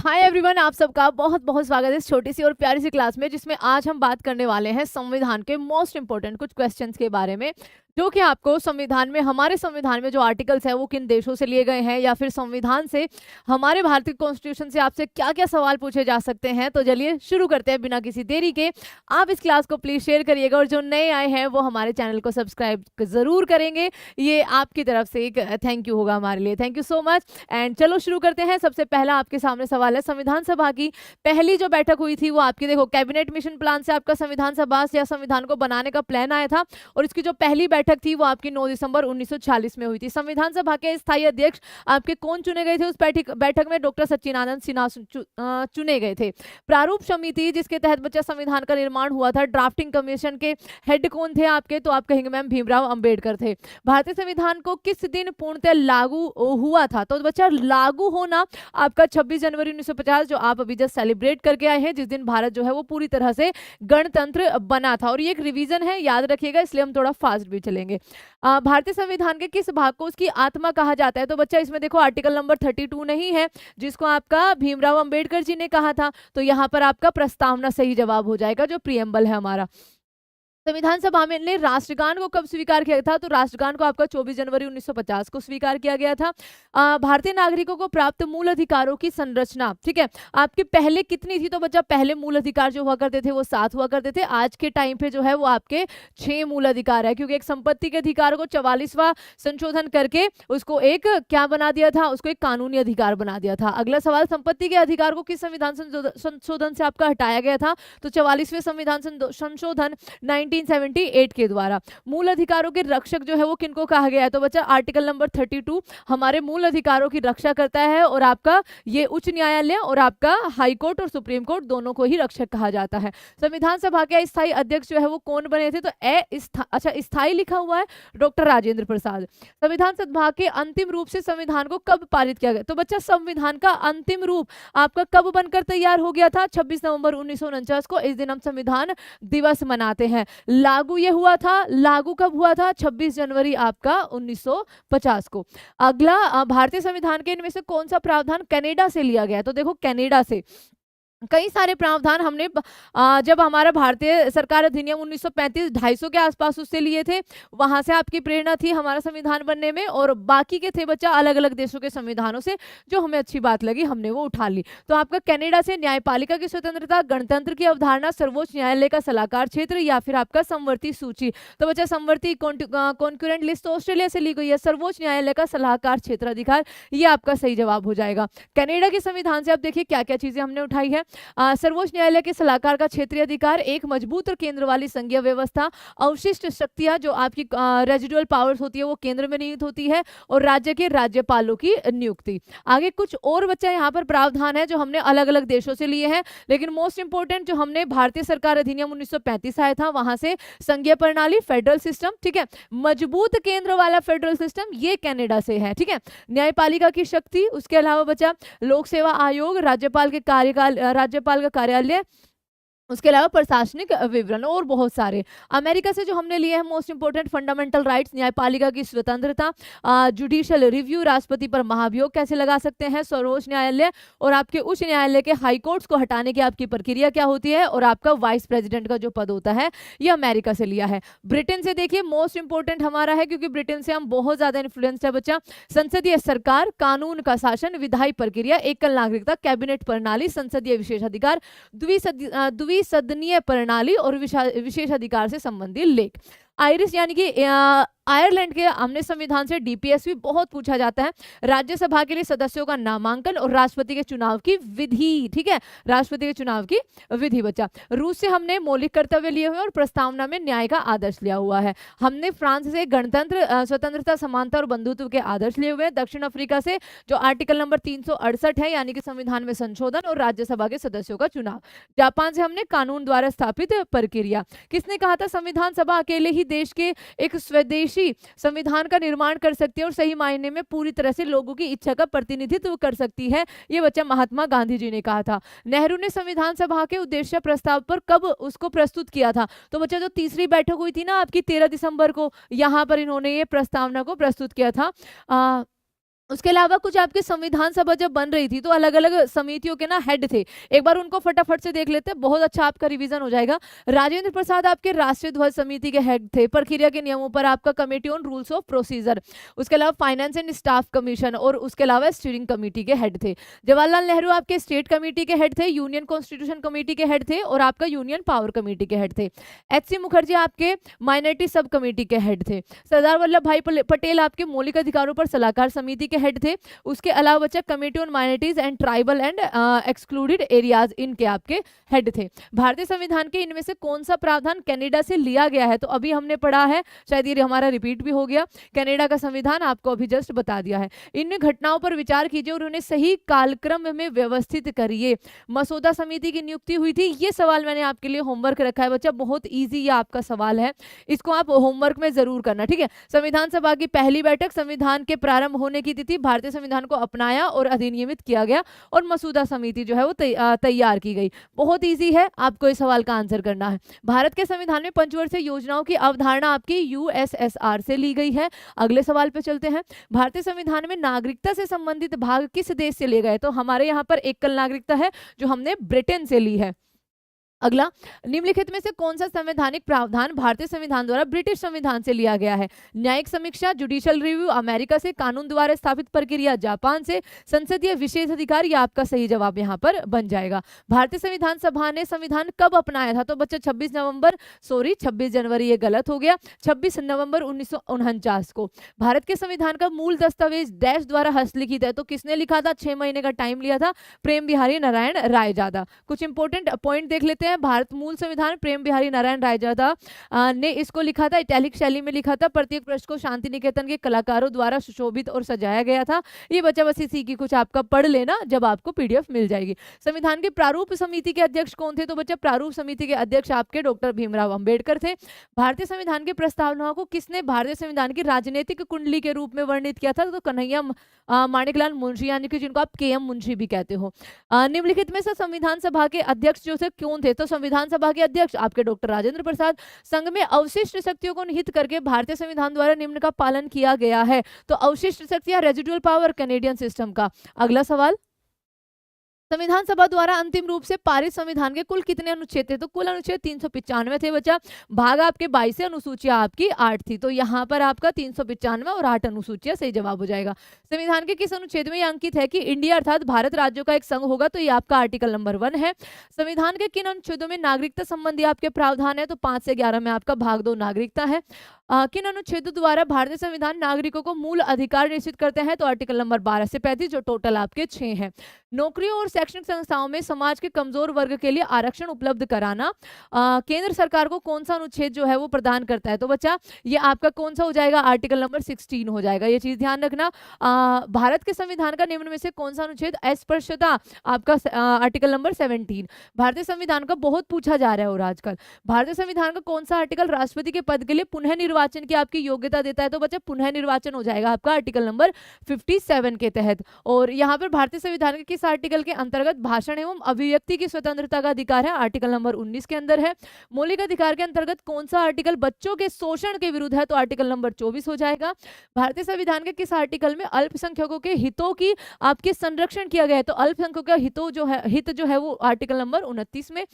Hi everyone, आप सबका बहुत बहुत स्वागत है इस छोटी सी और प्यारी सी क्लास में, जिसमें आज हम बात करने वाले हैं संविधान के मोस्ट इंपोर्टेंट कुछ क्वेश्चंस के बारे में, जो कि आपको संविधान में, हमारे संविधान में जो आर्टिकल्स हैं वो किन देशों से लिए गए हैं, या फिर संविधान से, हमारे भारतीय कॉन्स्टिट्यूशन से आपसे क्या क्या सवाल पूछे जा सकते हैं। तो चलिए शुरू करते हैं बिना किसी देरी के। आप इस क्लास को प्लीज शेयर करिएगा, और जो नए आए हैं वो हमारे चैनल को सब्सक्राइब जरूर करेंगे। ये आपकी तरफ से एक थैंक यू होगा हमारे लिए। Thank you so much. And चलो शुरू करते हैं। सबसे पहला आपके सामने सवाल है, संविधान सभा की पहली जो बैठक हुई थी वो आपकी, देखो, कैबिनेट मिशन प्लान से आपका संविधान सभा या संविधान को बनाने का प्लान आया था, और इसकी जो पहली बैठक थी वो आपकी 9 दिसंबर 1946 में हुई थी। संविधान सभा के स्थायी अध्यक्ष आपके कौन चुने गए थे उस बैठक में? डॉक्टर सच्चिदानंद सिन्हा चुने गए थे। प्रारूप समिति जिसके तहत बच्चा संविधान का निर्माण हुआ था, ड्राफ्टिंग कमीशन के हेड कौन थे आपके? तो आप कहेंगे मैम भीमराव अंबेडकर थे। भारतीय संविधान को किस दिन पूर्णतः लागू हुआ था? तो बच्चा लागू होना आपका 26 जनवरी 1950, जो आप अभी जस्ट सेलिब्रेट करके आए हैं, जिस दिन भारत जो है वो पूरी तरह से गणतंत्र बना था। और ये एक रिवीजन है, याद रखिएगा, इसलिए हम थोड़ा फास्ट भी चलेंगे। भारतीय संविधान के किस भाग को उसकी आत्मा कहा जाता है? तो बच्चा इसमें देखो आर्टिकल नंबर 32 नहीं है, जिसको आपका भीमराव अंबेडकर जी ने कहा था, तो यहाँ पर आपका प्रस्तावना सही जवाब हो जाएगा, जो प्रियम्बल है हमारा। संविधान सभा में ने राष्ट्रगान को कब स्वीकार किया था? तो राष्ट्रगान को आपका 24 जनवरी 1950 को स्वीकार किया गया था। भारतीय नागरिकों को प्राप्त मूल अधिकारों की संरचना, ठीक है, आपकी पहले कितनी थी? तो बच्चा पहले मूल अधिकार जो हुआ करते थे वो 7 हुआ करते थे। आज के टाइम पे जो है वो आपके 6 मूल अधिकार है, क्योंकि एक संपत्ति के अधिकार को 44वां संशोधन करके उसको एक क्या बना दिया था? उसको एक कानूनी अधिकार बना दिया था। अगला सवाल, संपत्ति के अधिकार को किस संविधान संशोधन से आपका हटाया गया था? तो 44वें संविधान संशोधन 1978 के द्वारा। मूल अधिकारों के रक्षक जो है वो किनको कहा गया है? तो बच्चा आर्टिकल नंबर 32 हमारे मूल अधिकारों की रक्षा करता है, और आपका ये उच्च न्यायालय और आपका हाई कोर्ट और सुप्रीम कोर्ट दोनों को ही रक्षक कहा जाता है। संविधान सभा के स्थायी अध्यक्ष जो है वो कौन बने थे? तो अच्छा, स्थायी लिखा हुआ है, डॉक्टर राजेंद्र प्रसाद। संविधान सभा के अंतिम रूप से संविधान को कब पारित किया गया? तो बच्चा संविधान का अंतिम रूप आपका कब बनकर तैयार हो गया था? 26 नवंबर 1949 को। इस दिन हम संविधान दिवस मनाते हैं। लागू ये हुआ था, लागू कब हुआ था? 26 जनवरी आपका 1950 को। अगला, भारतीय संविधान के इनमें से कौन सा प्रावधान कनाडा से लिया गया? तो देखो कनाडा से कई सारे प्रावधान हमने जब हमारा भारतीय सरकार अधिनियम 1935 250 के आसपास उससे लिए थे, वहां से आपकी प्रेरणा थी हमारा संविधान बनने में, और बाकी के थे बच्चा अलग अलग देशों के संविधानों से, जो हमें अच्छी बात लगी हमने वो उठा ली। तो आपका कनाडा से न्यायपालिका की स्वतंत्रता, गणतंत्र की अवधारणा, सर्वोच्च न्यायालय का सलाहकार क्षेत्र, या फिर आपका समवर्ती सूची? तो बच्चा समवर्ती कॉन्करेंट लिस्ट तो ऑस्ट्रेलिया से ली गई है, सर्वोच्च न्यायालय का सलाहकार क्षेत्र अधिकार, ये आपका सही जवाब हो जाएगा। कनाडा के संविधान से आप देखिए क्या क्या चीजें हमने उठाई है। सर्वोच्च न्यायालय के सलाहकार का क्षेत्रीय अधिकार, एक मजबूत और केंद्र वाली संघीय व्यवस्था, अवशिष्ट शक्तियां जो आपकी रेजिडुअल पावर्स होती है वो केंद्र में नियुक्त होती है, और राज्य के राज्यपालों की नियुक्ति। आगे कुछ और बच्चा यहाँ पर प्रावधान है जो हमने अलग अलग देशों से लिए हैं, लेकिन मोस्ट इंपोर्टेंट जो हमने भारतीय सरकार अधिनियम 1935 आया था वहां से, संघीय प्रणाली, फेडरल सिस्टम, ठीक है, मजबूत केंद्र वाला फेडरल सिस्टम, ये कनाडा से है, ठीक है। न्यायपालिका की शक्ति, उसके अलावा बच्चा लोक सेवा आयोग, राज्यपाल के कार्यकाल, राज्यपाल का कार्यालय, उसके अलावा प्रशासनिक विवरण, और बहुत सारे। अमेरिका से जो हमने लिए हैं मोस्ट इंपोर्टेंट, फंडामेंटल राइट्स, न्यायपालिका की स्वतंत्रता, जुडिशियल रिव्यू, राष्ट्रपति पर महाभियोग कैसे लगा सकते हैं, सर्वोच्च न्यायालय और आपके उच्च न्यायालय के हाई कोर्ट्स को हटाने की आपकी प्रक्रिया क्या होती है, और आपका वाइस प्रेसिडेंट का जो पद होता है, ये अमेरिका से लिया है। ब्रिटेन से देखिए मोस्ट इंपोर्टेंट हमारा है, क्योंकि ब्रिटेन से हम बहुत ज्यादा इन्फ्लुएंस्ड है बच्चा। संसदीय सरकार, कानून का शासन, विधायी प्रक्रिया, एकल नागरिकता, कैबिनेट प्रणाली, संसदीय विशेषाधिकार, द्विसदनीय प्रणाली और विशेष अधिकार से संबंधित लेख। आयरिश यानी कि आयरलैंड के हमने संविधान से डीपीएस भी बहुत पूछा जाता है। राज्यसभा के लिए सदस्यों का नामांकन और राष्ट्रपति के चुनाव की विधि, ठीक है, राष्ट्रपति के चुनाव की विधि बच्चा। रूस से हमने मौलिक कर्तव्य लिए हुए और प्रस्तावना में न्याय का आदर्श लिया हुआ है। हमने फ्रांस से गणतंत्र, स्वतंत्रता, समानता और बंधुत्व के आदर्श लिए हुए हैं। दक्षिण अफ्रीका से जो आर्टिकल नंबर 368 है, यानी कि संविधान में संशोधन और राज्यसभा के सदस्यों का चुनाव। जापान से हमने कानून द्वारा स्थापित प्रक्रिया। किसने कहा था संविधान सभा अकेले ही देश के एक स्वदेशी संविधान का निर्माण कर सकती है और सही मायने में पूरी तरह से लोगों की इच्छा का प्रतिनिधित्व कर सकती है? ये बच्चा महात्मा गांधी जी ने कहा था। नेहरू ने संविधान सभा के उद्देश्य प्रस्ताव पर कब उसको प्रस्तुत किया था? तो बच्चा जो तीसरी बैठक हुई थी ना आपकी 13 दिसंबर को, यहां पर इन्होंने ये प्रस्तावना को प्रस्तुत किया था। उसके अलावा कुछ आपके संविधान सभा जब बन रही थी तो अलग अलग समितियों के ना हेड थे, एक बार उनको फटाफट से देख लेते हैं, बहुत अच्छा आपका रिवीजन हो जाएगा। राजेंद्र प्रसाद आपके राष्ट्रीय ध्वज समिति के हेड थे। प्रक्रिया के नियमों पर आपका committee on rules of procedure. उसके अलावा फाइनेंस एंड स्टाफ कमीशन और उसके अलावा स्टीयरिंग कमेटी के हेड थे। जवाहरलाल नेहरू आपके स्टेट कमेटी के हेड थे, यूनियन कॉन्स्टिट्यूशन कमेटी के हेड थे और आपका यूनियन पावर कमेटी के हेड थे। एच.सी. मुखर्जी आपके माइनॉरिटी सब कमेटी के हेड थे। सरदार वल्लभ भाई पटेल आपके मौलिक अधिकारों पर सलाहकार समिति के हेड थे। उसके अलावा बच्चा committee on minorities and tribal and excluded areas, इनके आपके हेड थे। भारतीय संविधान के इनमें से कौन सा प्रावधान कनाडा से लिया गया है? तो अभी हमने पढ़ा है, शायद ये हमारा रिपीट भी हो गया, कनाडा का संविधान आपको अभी जस्ट बता दिया है। इन घटनाओं पर विचार कीजिए और उन्हें सही कालक्रम में व्यवस्थित करिए। मसौदा समिति की नियुक्ति हुई थी, ये सवाल मैंने आपके लिए होमवर्क रखा है बच्चा, बहुत ईजी ये आपका सवाल है, इसको आप होमवर्क में जरूर करना, ठीक है। संविधान सभा की पहली बैठक, संविधान के प्रारंभ होने की तिथि, भारतीय संविधान को अपनाया और अधिनियमित किया गया और मसूदा समिति जो है वो तैयार की गई। बहुत इजी है, आपको इस सवाल का आंसर करना है। भारत के संविधान में पंचवर्षीय योजनाओं की अवधारणा आपकी यूएसएसआर से ली गई है। अगले सवाल पे चलते हैं। भारतीय संविधान में नागरिकता से संबंधित भाग किस देश से लिए गए? तो हमारे यहाँ पर एकल नागरिकता है जो हमने ब्रिटेन से ली है। अगला, निम्नलिखित में से कौन सा संवैधानिक प्रावधान भारतीय संविधान द्वारा ब्रिटिश संविधान से लिया गया है? न्यायिक समीक्षा, जुडिशियल रिव्यू अमेरिका से, कानून द्वारा स्थापित प्रक्रिया जापान से, संसदीय विशेष अधिकार, ये आपका सही जवाब यहाँ पर बन जाएगा। भारतीय संविधान सभा ने संविधान कब अपनाया था? तो बच्चा 26 जनवरी, ये गलत हो गया, 26 नवंबर 1949 को। भारत के संविधान का मूल दस्तावेज डैश द्वारा हस्तलिखित है, तो किसने लिखा था? 6 महीने का टाइम लिया था, प्रेम बिहारी नारायण रायजादा। कुछ इंपोर्टेंट पॉइंट देख लेते हैं। भारत मूल संविधान प्रेम बिहारी नारायण रायजादा ने इसको लिखा था, इटैलिक शैली में लिखा था। प्रत्येक पृष्ठ को शांति निकेतन के कलाकारों द्वारा सुशोभित और सजाया गया था। ये बच्चा बस इसी की कुछ आपका पढ़ लेना, जब आपको पीडीएफ मिल जाएगी। संविधान के प्रारूप समिति के अध्यक्ष कौन थे? तो बच्चा प्रारूप समिति के अध्यक्ष आपके डॉक्टर भीमराव अंबेडकर थे। भारतीय संविधान की प्रस्तावनाओं को किसने भारतीय संविधान की राजनीतिक कुंडली के रूप में वर्णित किया था? तो कन्हैया माणिकलाल मुंशी, यानी कि जिनको आप के.एम. मुंशी भी कहते हो। निम्नलिखित में से संविधान सभा के अध्यक्ष जो थे कौन थे? तो संविधान सभा के अध्यक्ष आपके डॉक्टर राजेंद्र प्रसाद। संघ में अवशिष्ट शक्तियों को निहित करके भारतीय संविधान द्वारा निम्न का पालन किया गया है। तो अवशिष्ट शक्तियां, रेजिडुअल पावर, कैनेडियन सिस्टम का। अगला सवाल, संविधान सभा द्वारा अंतिम रूप से पारित संविधान के कुल कितने अनुच्छेद थे? तो कुल अनुच्छेद 395 थे बच्चा। भाग आपके 22 से, अनुसूचियां आपकी 8 थी, तो यहाँ पर आपका 395 और 8 अनुसूचियां सही जवाब हो जाएगा। संविधान के किस अनुच्छेद में यह अंकित है कि इंडिया अर्थात भारत राज्यों का एक संघ होगा? तो ये आपका आर्टिकल नंबर 1 है। संविधान के किन अनुच्छेदों में नागरिकता संबंधी आपके प्रावधान है? तो 5 से 11 में आपका भाग 2 नागरिकता है। किन अनुच्छेदों द्वारा भारतीय संविधान नागरिकों को मूल अधिकार निश्चित करते हैं? तो आर्टिकल नंबर 12 से 35, जो टोटल आपके 6 हैं। नौकरियों और शैक्षणिक संस्थाओं में समाज के कमजोर वर्ग के लिए आरक्षण उपलब्ध कराना केंद्र सरकार को कौन सा अनुच्छेद जो है वो प्रदान करता है? तो बच्चा ये आपका कौन सा हो जाएगा? आर्टिकल नंबर 16 हो जाएगा। ये चीज ध्यान रखना। भारत के संविधान का निम्न में से कौन सा अनुच्छेद अस्पृश्यता? आपका आर्टिकल नंबर 17। भारतीय संविधान का बहुत पूछा जा रहा है और आजकल। भारतीय संविधान का कौन सा आर्टिकल राष्ट्रपति के पद के लिए पुनः निर्वाचन की आपकी योग्यता देता है? तो बच्चा पुनः निर्वाचन हो जाएगा आपका आर्टिकल नंबर 57 के तहत। और यहाँ पर भारतीय संविधान के किस आर्टिकल के अंतर्गत भाषण एवं अभिव्यक्ति की स्वतंत्रता का अधिकार है? आर्टिकल नंबर 19 के अंदर है। मौलिक अधिकार के अंतर्गत कौन सा आर्टिकल बच्चों के शोषण के विरुद्ध है? तो आर्टिकल नंबर 24 हो जाएगा। भारतीय संविधान के किस आर्टिकल में अल्पसंख्यकों के हितों की आपके संरक्षण किया गया है? तो अल्पसंख्यकों का हित जो है वो आर्टिकल नंबर 29 में।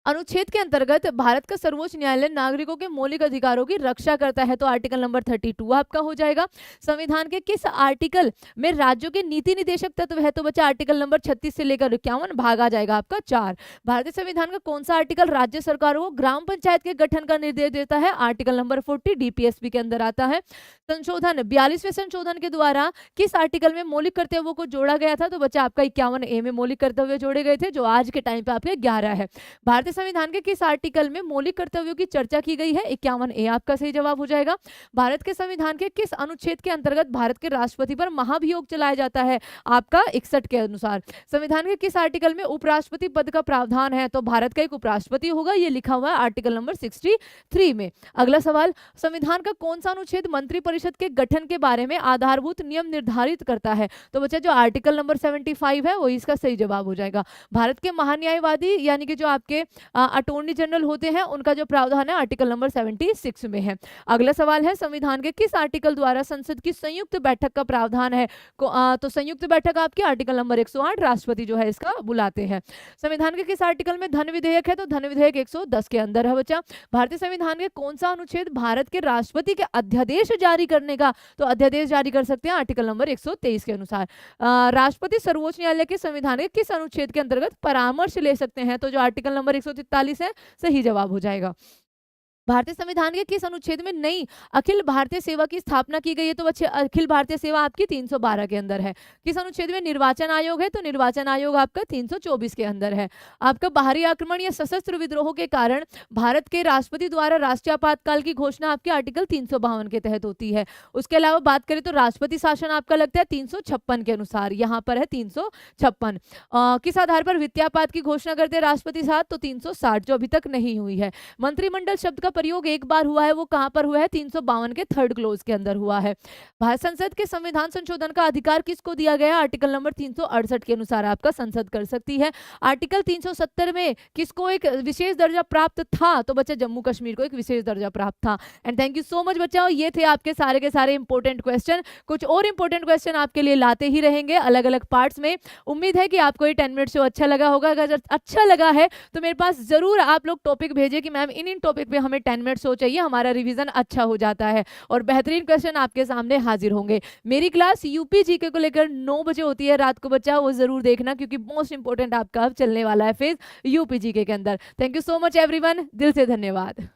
अनुच्छेद के अंतर्गत भारत का सर्वोच्च न्यायालय नागरिकों के मौलिक अधिकारों की रक्षा करता है? तो आर्टिकल नंबर 32 आपका हो जाएगा। संविधान के किस आर्टिकल में राज्यों के नीति निदेशक तत्व है? तो बच्चा आर्टिकल नंबर 36 से लेकर 51, भाग आ जाएगा आपका 4। भारतीय संविधान का कौन सा आर्टिकल राज्य सरकारों को ग्राम पंचायत के गठन का निर्देश देता है? आर्टिकल नंबर 40 डीपीएसपी के अंदर आता है। संशोधन 42वें संशोधन के द्वारा किस आर्टिकल में मौलिक कर्तव्यों को जोड़ा गया था? तो बच्चा आपका 51A में मौलिक कर्तव्य जोड़े गए थे, जो आज के टाइम पे आपके 11 है। भारतीय संविधान के किस आर्टिकल में मौलिक कर्तव्यों की चर्चा की गई है? 51A आपका सही जवाब हो जाएगा। भारत के संविधान के किस अनुच्छेद के अंतर्गत भारत के राष्ट्रपति पर महाभियोग चलाया जाता है? आपका 61 के अनुसार। संविधान के किस आर्टिकल में उपराष्ट्रपति पद का प्रावधान है? तो भारत का एक उपराष्ट्रपति होगा, ये लिखा हुआ है आर्टिकल नंबर 63 में। अगला सवाल, संविधान का कौन सा अनुच्छेद मंत्रिपरिषद के गठन के बारे में आधारभूत नियम निर्धारित करता है? तो बच्चा जो आर्टिकल नंबर 75 है वो इसका सही जवाब हो जाएगा। भारत के महान्यायवादी यानी कि जो आपके अटॉर्नी जनरल होते हैं, उनका जो प्रावधान है आर्टिकल नंबर 76 में है। अगला सवाल है, संविधान के किस आर्टिकल द्वारा संसद की संयुक्त बैठक का प्रावधान है? तो संयुक्त बैठक आपकी आर्टिकल नंबर 108, राष्ट्रपति जो है इसका बुलाते हैं। संविधान के किस आर्टिकल में धन विधेयक है? तो धन विधेयक 110 के अंदर है बच्चा। भारतीय संविधान के कौन सा अनुच्छेद भारत के राष्ट्रपति के अध्यादेश जारी करने का, तो अध्यादेश जारी कर सकते हैं आर्टिकल नंबर 123 के अनुसार। राष्ट्रपति सर्वोच्च न्यायालय के संविधान के किस अनुच्छेद के अंतर्गत परामर्श ले सकते हैं? तो जो आर्टिकल नंबर 143 है सही जवाब हो जाएगा। भारतीय संविधान के किस अनुच्छेद में नई अखिल भारतीय सेवा की स्थापना की गई है? तो बच्चे अखिल भारतीय सेवा आपकी 312 के अंदर है। किस अनुच्छेद में निर्वाचन आयोग है? तो निर्वाचन आयोग आपका 324 के अंदर है। आपका बाहरी आक्रमण या सशस्त्र विद्रोह के कारण भारत के राष्ट्रपति द्वारा राष्ट्रीय आपातकाल की घोषणा आपके आर्टिकल 352 के तहत होती है। उसके अलावा बात करें तो राष्ट्रपति शासन आपका लगता है 356 के अनुसार, यहाँ पर है 356। किस आधार पर वित्तीयापात की घोषणा करते हैं राष्ट्रपति साहब? तो 360, जो अभी तक नहीं हुई है। मंत्रिमंडल शब्द का प्रयोग एक बार हुआ है, वो कहां पर हुआ है? 352 के थर्ड क्लोज के अंदर हुआ है। भारत संसद के संविधान संशोधन का अधिकार किसको दिया गया? आर्टिकल नंबर 368 के अनुसार आपका संसद कर सकती है। आर्टिकल 370 में किसको एक विशेष दर्जा प्राप्त था? तो बच्चा जम्मू कश्मीर को एक विशेष दर्जा प्राप्त था। And thank you so much बच्चा, ये थे आपके सारे के सारे इंपॉर्टेंट क्वेश्चन। कुछ और इंपॉर्टेंट क्वेश्चन आपके लिए लाते ही रहेंगे अलग अलग पार्ट्स में। उम्मीद है कि आपको ये 10 मिनट शो अच्छा लगा होगा। अगर अच्छा लगा है तो मेरे पास जरूर आप लोग टॉपिक भेजिए कि मैम इन टॉपिक पे हमें 10 मिनट शो चाहिए, हमारा रिवीजन अच्छा हो जाता है और बेहतरीन क्वेश्चन आपके सामने हाजिर होंगे। मेरी क्लास यूपी जीके को लेकर 9 बजे होती है रात को बच्चा, वो जरूर देखना क्योंकि मोस्ट इंपोर्टेंट आपका अब चलने वाला है फेज यूपी जीके के अंदर। Thank you so much everyone, दिल से धन्यवाद।